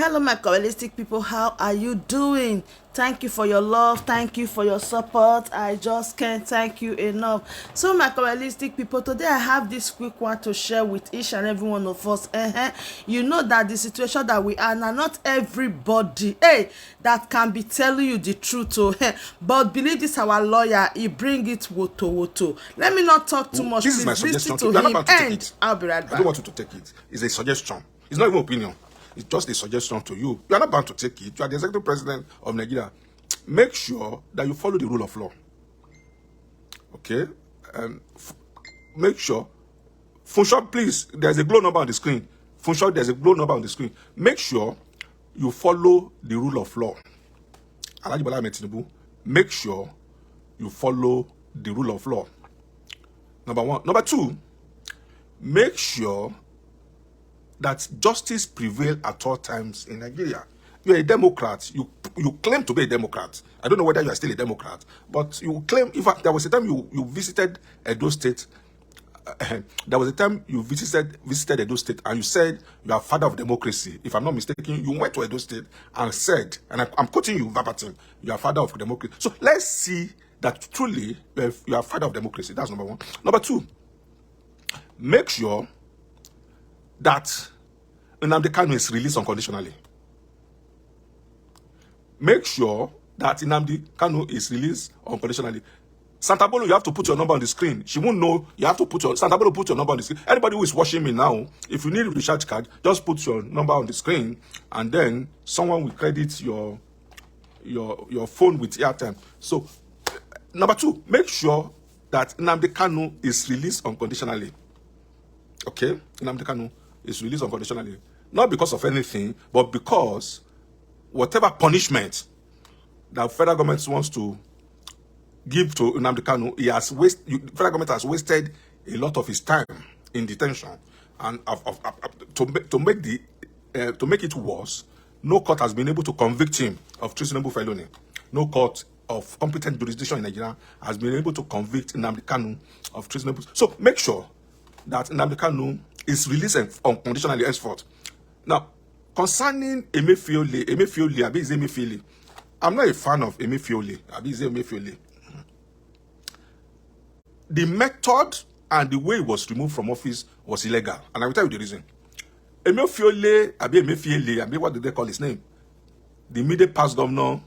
Hello, my Kabbalistic people. How are you doing? Thank you for your love. Thank you for your support. I just can't thank you enough. So, my Kabbalistic people, today I have this quick one to share with each and every one of us. You know that the situation that we are now, not everybody that can be telling you the truth. But believe this, our lawyer, he bring it wotowoto. Let me not talk too much. This is my Please listen suggestion to him, and I'll be right I back. don't want you to take it. It's a suggestion. It's not even opinion. It's just a suggestion to you. You are not bound to take it. You are the executive president of Nigeria. Make sure that you follow the rule of law. Okay? Make sure. Function, please. There's a glow number on the screen. Function, there's a glow number on the screen. Make sure you follow the rule of law. Alhaji Bola Ahmed Tinubu, make sure you follow the rule of law. Number one. Number two, make sure that justice prevails at all times in Nigeria. You are a Democrat. You claim to be a Democrat. I don't know whether you are still a Democrat, but you claim. In fact, there was a time you visited Edo State. There was a time you visited Edo State, and you said you are father of democracy. If I'm not mistaken, you went to Edo State and said, and I'm quoting you verbatim, you are father of democracy. So let's see that truly you are father of democracy. That's number one. Number two, make sure that Nnamdi Kanu is released unconditionally. Make sure that Nnamdi Kanu is released unconditionally. Santa Bolo, you have to put your number on the screen. She won't know. You have to put your Santa Bolo, put your number on the screen. Anybody who is watching me now, if you need a recharge card, just put your number on the screen, and then someone will credit your phone with airtime. So, number two, make sure that Nnamdi Kanu is released unconditionally. Okay, Nnamdi Kanu is released unconditionally, not because of anything, but because whatever punishment that federal government wants to give to Nnamdi Kanu, federal government has wasted a lot of his time in detention, and to make it worse, no court has been able to convict him of treasonable felony. No court of competent jurisdiction in Nigeria has been able to convict Nnamdi Kanu of treasonable. So make sure that Nnamdi Kanu is released unconditionally henceforth. Now, concerning Emefiele, I'm not a fan of Emefiele. The method and the way he was removed from office was illegal, and I will tell you the reason. Emefiele, what did they call his name? The immediate past governor,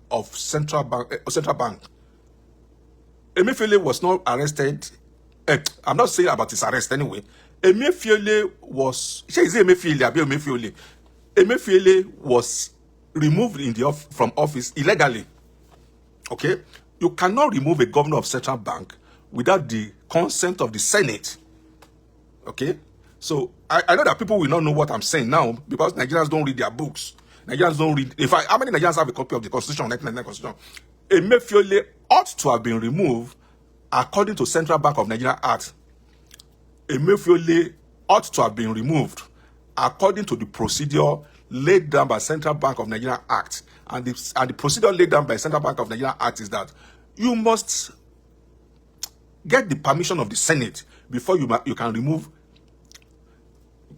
of Central Bank. Emefiele was not arrested. I'm not saying about his arrest anyway. Emefiele was removed from office illegally. Okay, you cannot remove a governor of Central Bank without the consent of the Senate. Okay, so I know that people will not know what I'm saying now because Nigerians don't read their books. Nigerians don't read. In fact, how many Nigerians have a copy of the Constitution, 1999 Constitution? Emefiele ought to have been removed according to Central Bank of Nigeria Act. Emefiele ought to have been removed according to the procedure laid down by Central Bank of Nigeria Act. And the procedure laid down by Central Bank of Nigeria Act is that you must get the permission of the Senate before you can remove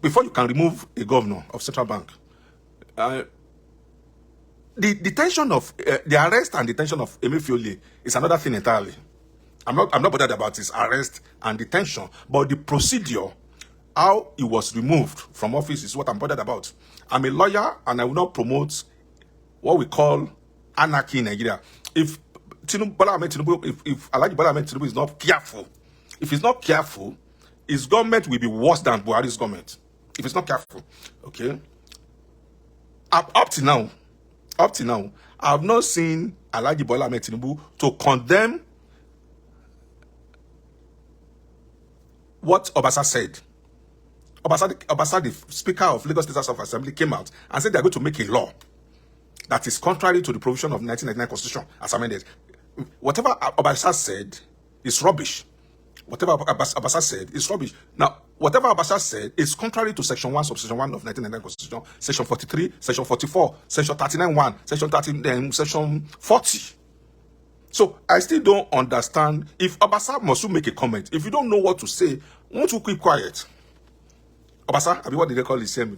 a governor of Central Bank. The detention of the arrest and detention of Emefiele is another thing entirely. I'm not bothered about his arrest and detention, but the procedure, how he was removed from office, is what I'm bothered about. I'm a lawyer, and I will not promote what we call anarchy in Nigeria. If Alhaji Bola Ahmed Tinubu is not careful, if he's not careful, his government will be worse than Buhari's government. If he's not careful, okay. Up to now, I have not seen Alhaji Bola Ahmed Tinubu to condemn what Obasa said. Obasa, the Speaker of Lagos State House of Assembly, came out and said they are going to make a law that is contrary to the provision of 1999 Constitution as amended. Whatever Obasa said is rubbish. Whatever Obasa said is rubbish. Now, whatever Obasa said is contrary to Section 1, Subsection 1 of 1999 Constitution, Section 43, Section 44, Section 39(1), Section 30, Section 40. So I still don't understand if Obasa must make a comment. If you don't know what to say, Won't you keep quiet? Obasa, Abi, what did they call his name?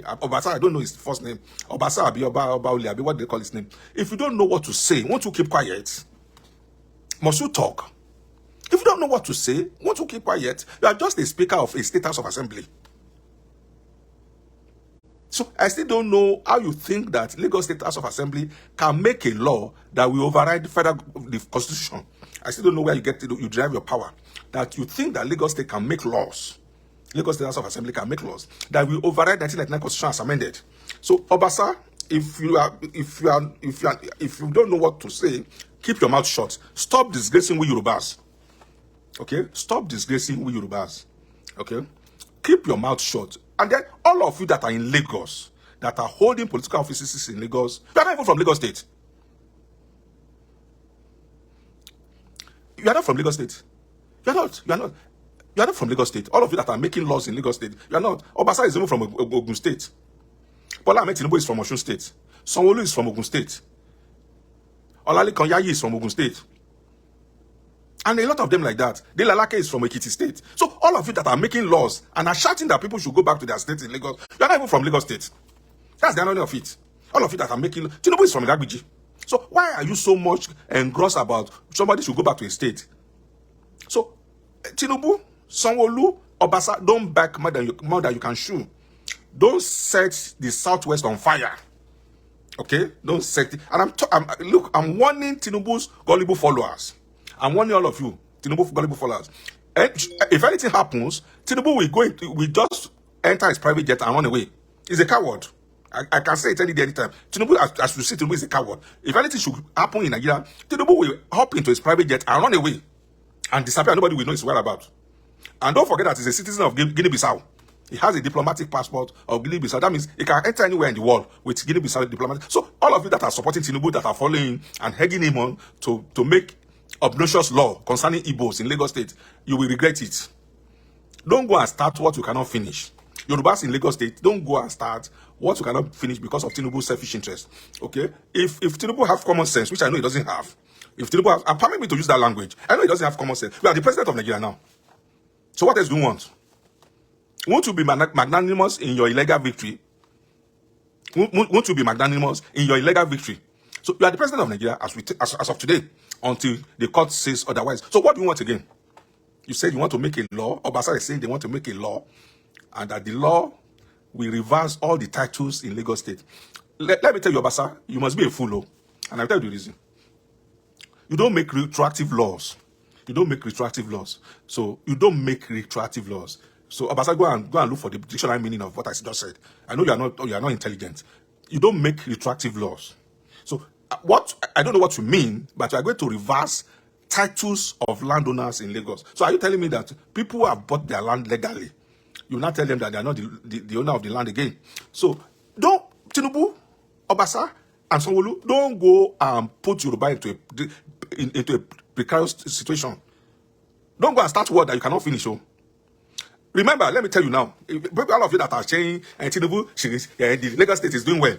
Obasa, I don't know his first name. Obasa, Abi, Abi, what did they call his name? If you don't know what to say, won't you keep quiet? Must you talk? If you don't know what to say, won't you keep quiet? You are just a speaker of a state house of assembly. So I still don't know how you think that Lagos State House of Assembly can make a law that will override the constitution. I still don't know where you you derive your power. That you think that Lagos State can make laws. Lagos State House of Assembly can make laws that will override 1999 constitution as amended. So Obasa, if you don't know what to say, keep your mouth shut. Stop disgracing we Yorubas. Okay? Stop disgracing we Yorubas. Okay? Keep your mouth shut. And then all of you that are in Lagos, that are holding political offices in Lagos, you are not even from Lagos State. You are not from Lagos State. You are not. You are not. You are not from Lagos State. All of you that are making laws in Lagos State, you are not. Obasa is even from Ogun State. Bola Ahmed Tinubu is from Osun State. Sanwo-Olu is from Ogun State. Olaleka is from Ogun State. And a lot of them like that. Olaleka is from Ekiti State. So all of you that are making laws and are shouting that people should go back to their state in Lagos, you are not even from Lagos State. That's the irony of it. All of you that are making... Tinubu is from Ilagbiji. So why are you so much engrossed about somebody should go back to a state? So Tinubu, Sanwo-Olu, Obasa, don't back more than you can chew. Don't set the Southwest on fire. Okay? Don't set it. And I'm warning Tinubu's gullible followers. I'm warning all of you, Tinubu gullible followers. And if anything happens, Tinubu will just enter his private jet and run away. He's a coward. I can say it any day, anytime. Tinubu, as you see, Tinubu is a coward. If anything should happen in Nigeria, Tinubu will hop into his private jet and run away and disappear. Nobody will know his whereabouts. And don't forget that he's a citizen of Guinea-Bissau. He has a diplomatic passport of Guinea-Bissau. That means he can enter anywhere in the world with Guinea-Bissau diplomatic. So all of you that are supporting Tinubu, that are following and egging him on to make obnoxious law concerning Igbos in Lagos State, you will regret it. Don't go and start what you cannot finish. Yorubas in Lagos State, don't go and start what you cannot finish because of Tinubu's selfish interest. Okay? If Tinubu have common sense, which I know he doesn't have, if Tinubu has, and permit me to use that language, I know he doesn't have common sense. We are the president of Nigeria now. So what else do you want? Won't you be magnanimous in your illegal victory? Won't you be magnanimous in your illegal victory? So you are the president of Nigeria as of today, until the court says otherwise. So what do you want again? You said you want to make a law. Obasa is saying they want to make a law, and that the law will reverse all the titles in Lagos State. Let me tell you, Obasa, you must be a fool, oh. And I'll tell you the reason. You don't make retroactive laws. You don't make retroactive laws. So you don't make retroactive laws. So Obasa, go and look for the dictionary meaning of what I just said. I know you are not intelligent. You don't make retroactive laws. So what I don't know what you mean, but you are going to reverse titles of landowners in Lagos. So are you telling me that people who have bought their land legally, you will not tell them that they are not the owner of the land again? So don't, Tinubu, Obasa, and Sanwo-Olu, don't go and put Yoruba into a precarious situation. Don't go and start war that you cannot finish. Oh. Remember, let me tell you now, all of you that are saying Tinubu, the Lagos State is doing well.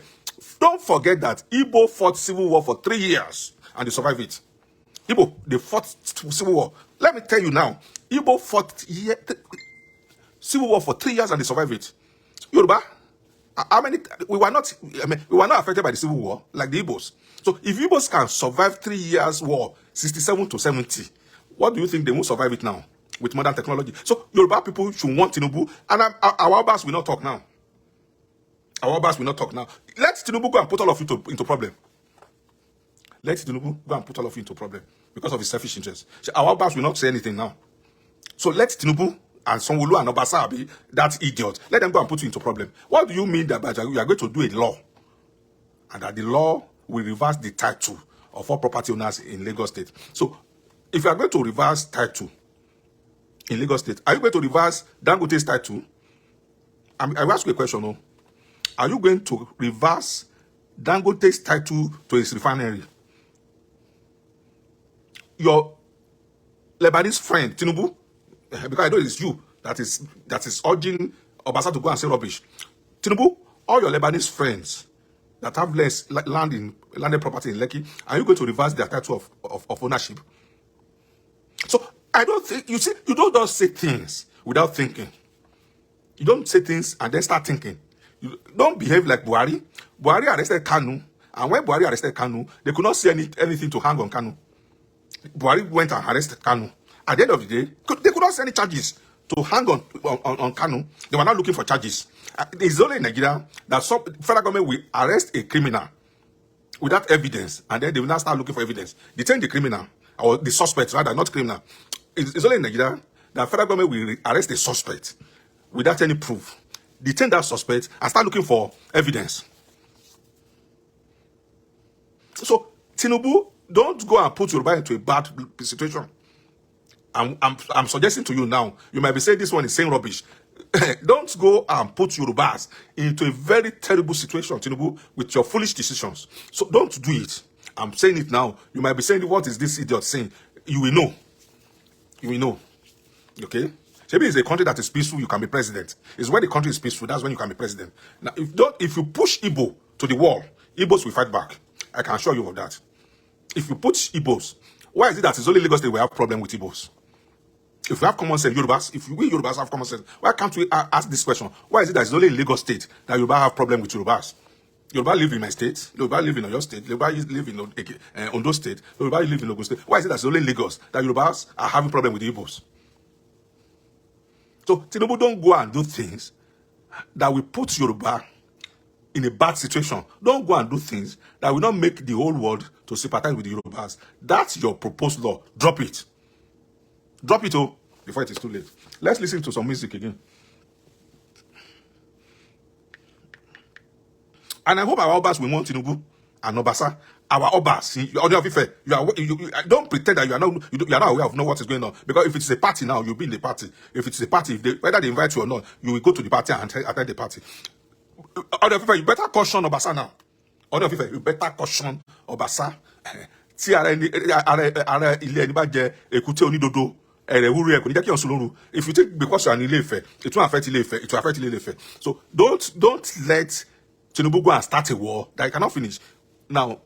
Don't forget that Igbo fought civil war for 3 years and they survived it. Igbo, they fought civil war. Let me tell you now, Igbo fought civil war for 3 years and they survived it. Yoruba, how many? We were not affected by the civil war like the Igbos. So if Igbos can survive 3 years war, 67 to 70, what do you think they won't survive it now with modern technology? So Yoruba people should want Tinubu, and our boss will not talk now. Our boss will not talk now. Let Tinubu go and put all of you into problem. Let Tinubu go and put all of you into problem because of his selfish interest. Our boss will not say anything now. So let Tinubu and Sanwo-Olu and Obasa be that idiot. Let them go and put you into problem. What do you mean that you are going to do a law and that the law will reverse the title of all property owners in Lagos State? So if you are going to reverse title in Lagos State, are you going to reverse Dangote's title? I will ask you a question. No? Are you going to reverse Dangote's title to his refinery? Your Lebanese friend, Tinubu, because I know it's you that is urging Obasa to go and say rubbish. Tinubu, all your Lebanese friends that have less landed property in Lekki, are you going to reverse their title of ownership? So I don't think, you see, you don't just say things without thinking. You don't say things and then start thinking. You don't behave like Buhari. Buhari arrested Kanu, and when Buhari arrested Kanu, they could not see anything to hang on Kanu. Buhari went and arrested Kanu. At the end of the day, they could not see any charges to hang on Kanu. They were not looking for charges. It's only in Nigeria that some federal government will arrest a criminal without evidence, and then they will now start looking for evidence. Detain the criminal, or the suspect, rather, not criminal. It's only in Nigeria that federal government will arrest a suspect without any proof, detain that suspect, and start looking for evidence. So, Tinubu, don't go and put Yoruba into a bad situation. I'm suggesting to you now, you might be saying this one is saying rubbish. Don't go and put Yorubas into a very terrible situation, Tinubu, with your foolish decisions. So don't do it. I'm saying it now. You might be saying, what is this idiot saying? You will know. You will know. Okay? Maybe it's a country that is peaceful, you can be president. It's when the country is peaceful, that's when you can be president. Now, if you push Igbo to the wall, Igbos will fight back. I can assure you of that. If you put Igbos, why is it that it's only Lagos State we have problem with Igbos? If we have common sense, Yorubas, if we Yorubas have common sense, why can't we ask this question? Why is it that it's only in Lagos State that Yoruba have problem with Yorubas? Yoruba live in my state, Yoruba live in Oyo State, Yoruba live in Ondo State, Yoruba live in Ogun State. Why is it that it's only Lagos that Yorubas are having problem with the Igbos? So, Tinubu, don't go and do things that will put Yoruba in a bad situation. Don't go and do things that will not make the whole world to sympathize with the Yorubas. That's your proposed law. Drop it. Drop it, before it is too late. Let's listen to some music again. And I hope our Obas will want Tinubu and Obasa. Our Obas, don't pretend that you are not aware of what is going on. Because if it's a party now, you'll be in the party. If it's a party, whether they invite you or not, you will go to the party and attend the party. You better caution Obasa now. You better caution Obasa. If you think because you are in Ile-Ife, it won't affect Ile-Ife, it will affect Ile-Ife. So don't let Tinubu go and start a war that you cannot finish. Now,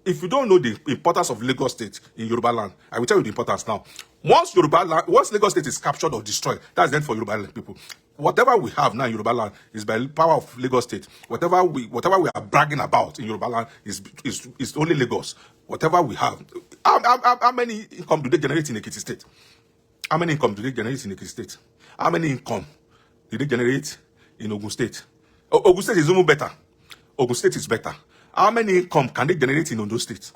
if you don't know the importance of Lagos State in Yoruba land, I will tell you the importance now. Once Lagos State is captured or destroyed, that's the end for Yoruba land people. Whatever we have now in Yoruba land is by the power of Lagos State. Whatever we are bragging about in Yoruba land is only Lagos. Whatever we have. How many income do they generate in Ekiti State? How many income do they generate in Ekiti State? How many income do they generate in Ogun State? Ogun State is even better. Ogun State is better. How many income can they generate in Ondo State?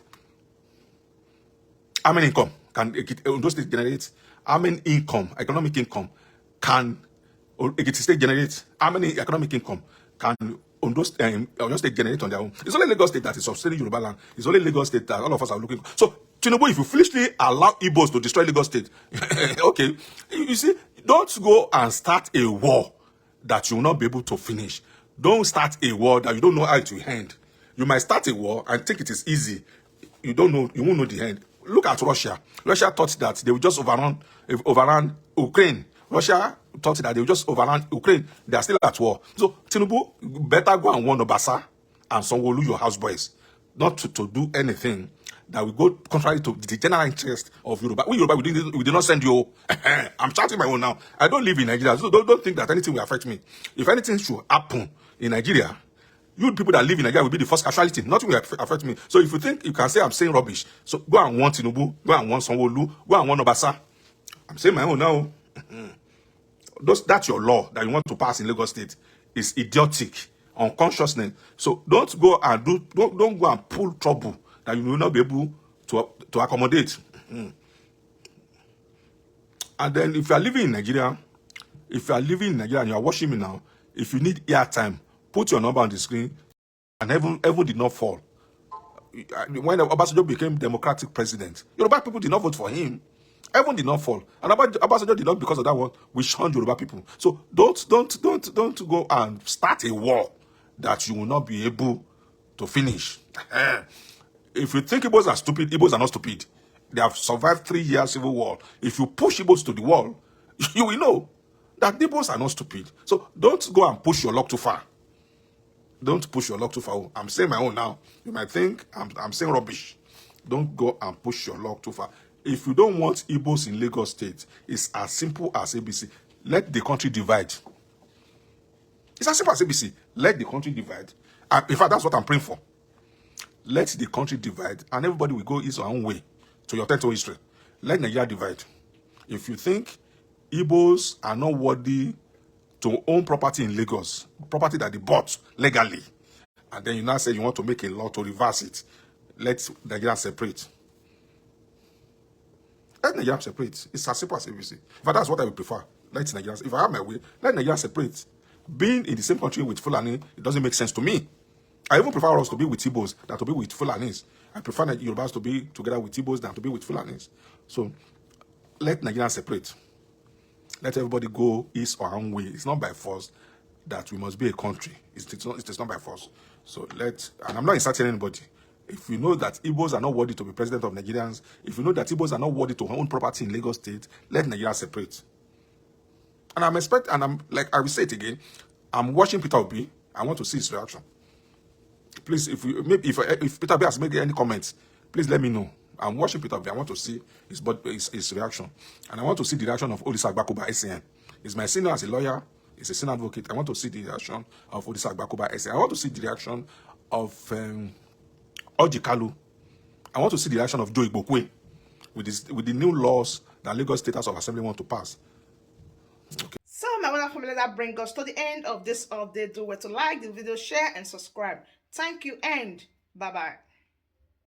How many income can Ondo State generate? How many economic income, can Ekiti State generate? How many economic income can Ondo State generate on their own? It's only Lagos State that is sustaining Yoruba land. It's only Lagos State that all of us are looking for. So, Tinubu, if you foolishly allow Igbos to destroy Lagos State, okay, you see, don't go and start a war that you will not be able to finish. Don't start a war that you don't know how it will end. You might start a war and think it is easy. You won't know the end. Look at Russia. Russia thought that they would just overrun Ukraine. Russia thought that they would just overrun Ukraine. They are still at war. So, Tinubu, better go and warn Obasa and Sanwo-Olu, your houseboys, not to do anything that will go contrary to the general interest of Yoruba. We did not send you. I'm shouting my own now. I don't live in Nigeria, so don't think that anything will affect me. If anything should happen in Nigeria, you people that live in Nigeria will be the first casualty. Nothing will affect me. So if you think you can say I'm saying rubbish, so go and want Tinubu, go and want Sanwo-Olu, go and want Obasa. I'm saying my own now. That's your law that you want to pass in Lagos State. It's idiotic, unconsciousness. So don't go and pull trouble that you will not be able to accommodate. And then if you are living in Nigeria, and you are watching me now, if you need airtime, put your number on the screen. And heaven did not fall. When Obasanjo became democratic president, Yoruba people did not vote for him. Heaven did not fall. And Obasanjo did not, because of that one, we shunned Yoruba people. So don't go and start a war that you will not be able to finish. If you think Igbos are stupid, Igbos are not stupid. They have survived 3 years civil war. If you push Igbos to the wall, you will know that Igbos are not stupid. So don't go and push your luck too far. Don't push your luck too far. I'm saying my own now. You might think I'm saying rubbish. Don't go and push your luck too far. If you don't want Igbos in Lagos State, it's as simple as ABC. let the country divide. It's as simple as ABC. Let the country divide. In fact, that's what I'm praying for. Let the country divide, and everybody will go his own way to your turn to history. Let Nigeria divide. If you think Igbos are not worthy to own property in Lagos, property that they bought legally, and then you now say you want to make a law to reverse it, let Nigeria separate. Let Nigeria separate. It's as simple as ABC. In fact, that's what I would prefer. Let Nigeria, if I have my way, let Nigeria separate. Being in the same country with Fulani, it doesn't make sense to me. I even prefer us to be with Igbos than to be with Fulanis. I prefer Yorubas to be together with Igbos than to be with Fulanis. So, let Nigeria separate. Let everybody go his or her own way. It's not by force that we must be a country. It's not by force. So and I'm not insulting anybody. If you know that Igbos are not worthy to be president of Nigerians, if you know that Igbos are not worthy to own property in Lagos State, let Nigeria separate. And I'm like, I will say it again, I'm watching Peter Obi. I want to see his reaction. Please, if Peter Obi has made any comments, please let me know. I'm watching Peter Obi. I want to see his reaction. And I want to see the reaction of Odisa Agbaku by SCN. He's my senior as a lawyer. He's a senior advocate. I want to see the reaction of Odisa Agbaku by SCN. I want to see the reaction of Kalu. I want to see the reaction of Ibekwe with the new laws that Lagos State House of Assembly want to pass. Okay. So my wonderful family, that brings us to the end of this update. Do well to like the video, share, and subscribe. Thank you, and bye-bye.